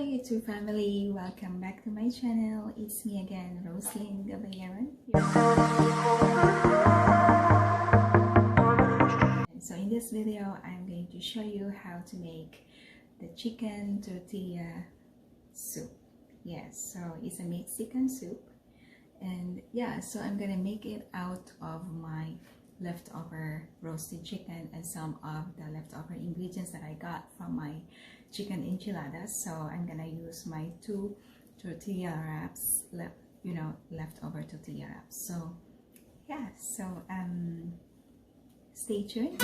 YouTube family, welcome back to my channel. It's me again, Roslyn Gabayaran. So in this video, I'm going to show you how to make the chicken tortilla soup. Yes, so it's a Mexican soup, and yeah, so I'm gonna make it out of my leftover roasted chicken and some of the leftover ingredients that I got from my chicken enchiladas. So I'm gonna use my 2 tortilla wraps, leftover tortilla wraps. So yeah, so stay tuned.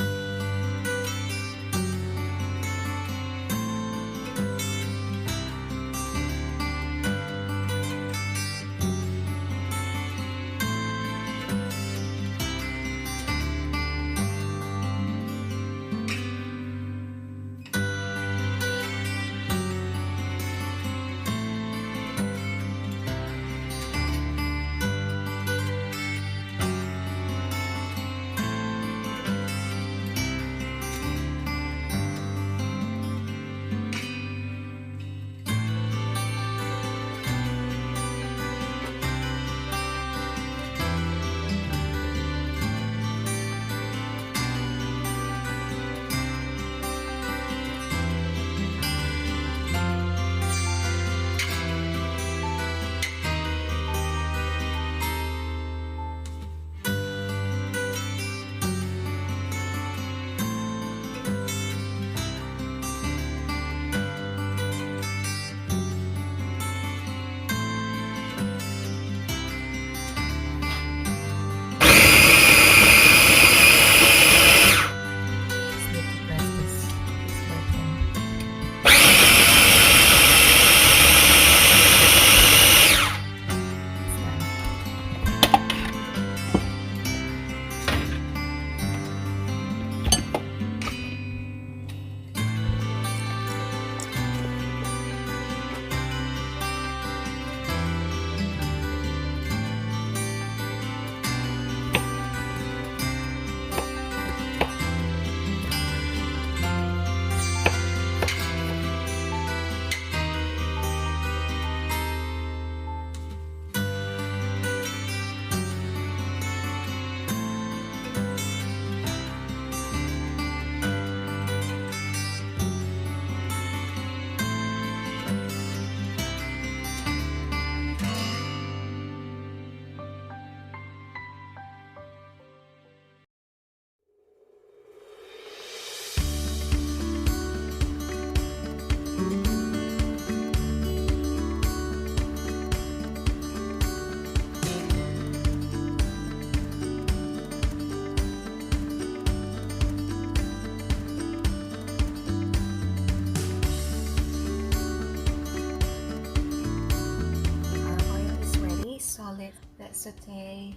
Let's saute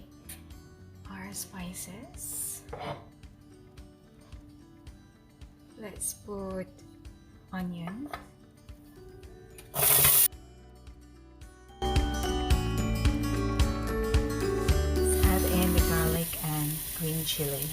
our spices. Let's put onion. Let's add in the garlic and green chili.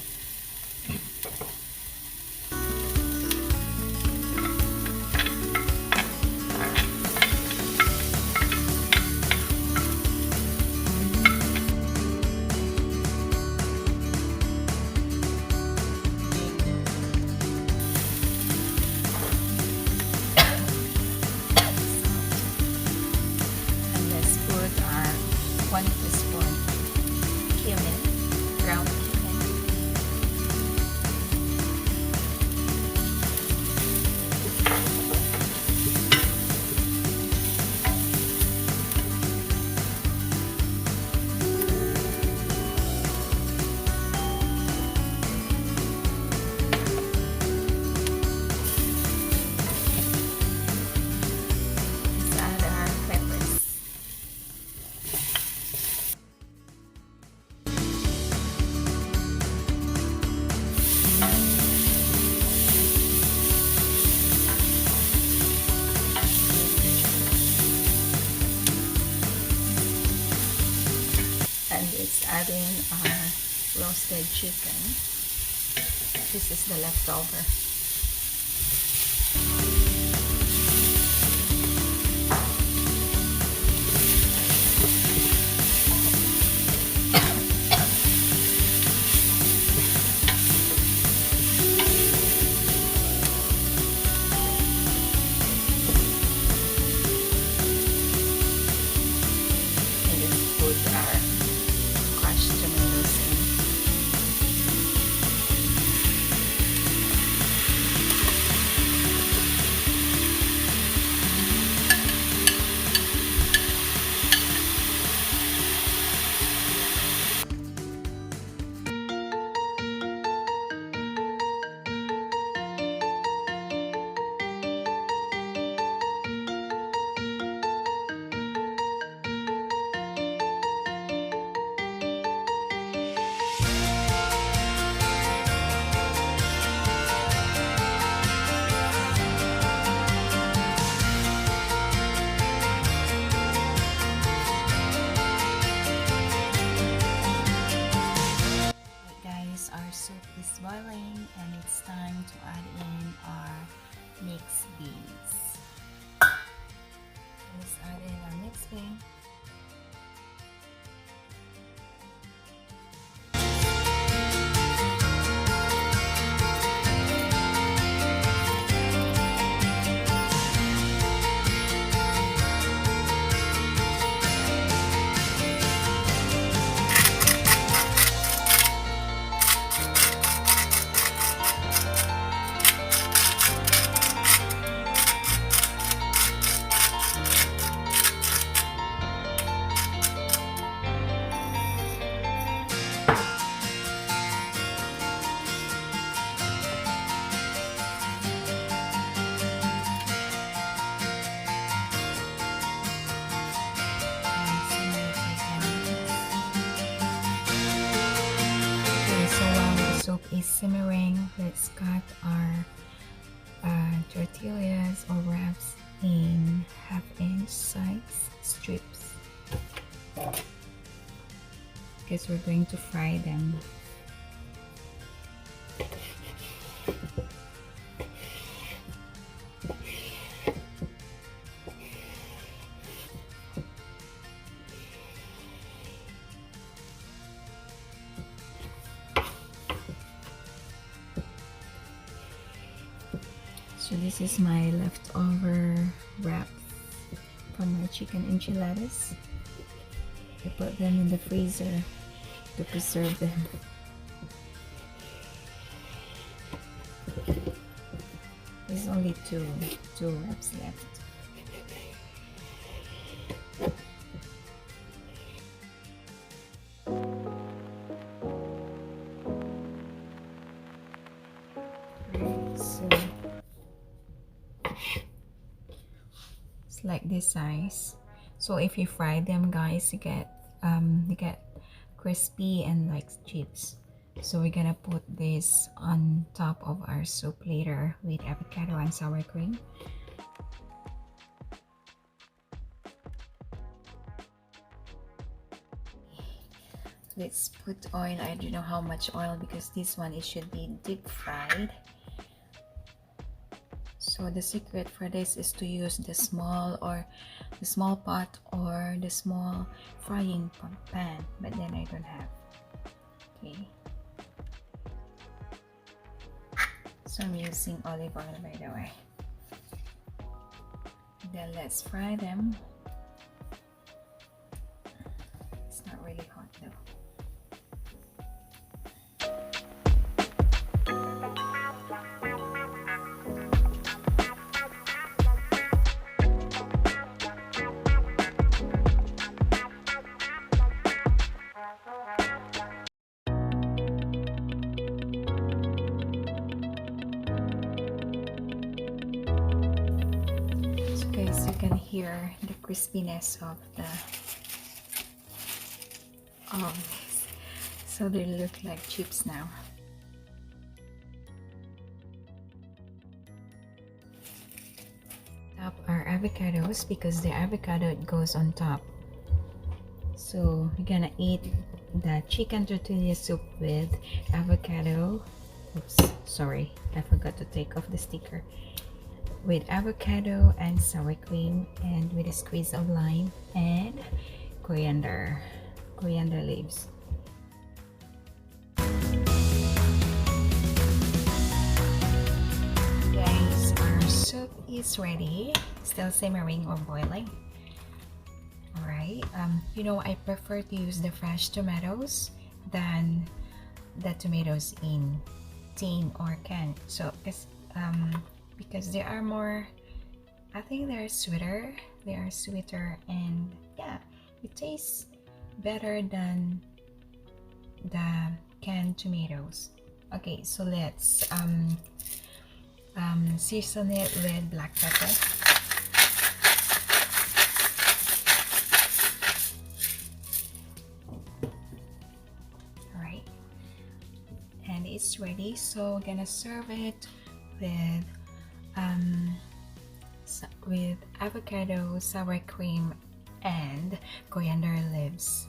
Adding our roasted chicken. This is the leftover. in half-inch size strips because we're going to fry them. So this is my leftover wrap from my chicken enchiladas. I put them in the freezer to preserve them. There's only two wraps left. So it's like this size. So if you fry them, guys, you get crispy and like chips. So we're gonna put this on top of our soup later with avocado and sour cream. Let's put oil. I don't know how much oil because this one, it should be deep fried. So the secret for this is to use the small pot or the small frying pan, but then I don't have. Okay. So I'm using olive oil, by the way. Then let's fry them. It's not really hot though. Guys, you can hear the crispiness of this. So they look like chips now. Top our avocados because the avocado goes on top. So we're gonna eat the chicken tortilla soup with avocado. Oops, sorry, I forgot to take off the sticker. With avocado and sour cream, and with a squeeze of lime and coriander leaves. Guys, our soup is ready, still simmering or boiling. Alright, you know, I prefer to use the fresh tomatoes than the tomatoes in tin or can. So because they are more, I think they're sweeter, and yeah, it tastes better than the canned tomatoes. Okay, so let's season it with black pepper. Alright, and it's ready, so we're gonna serve it with avocado, sour cream, and coriander leaves.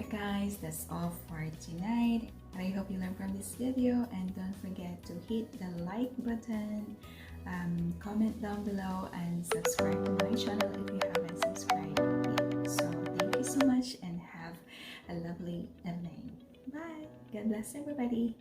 Guys, that's all for tonight. I hope you learned from this video, and don't forget to hit the like button, comment down below, and subscribe to my channel if you haven't subscribed yet. So thank you so much and have a lovely evening. Bye. God bless everybody.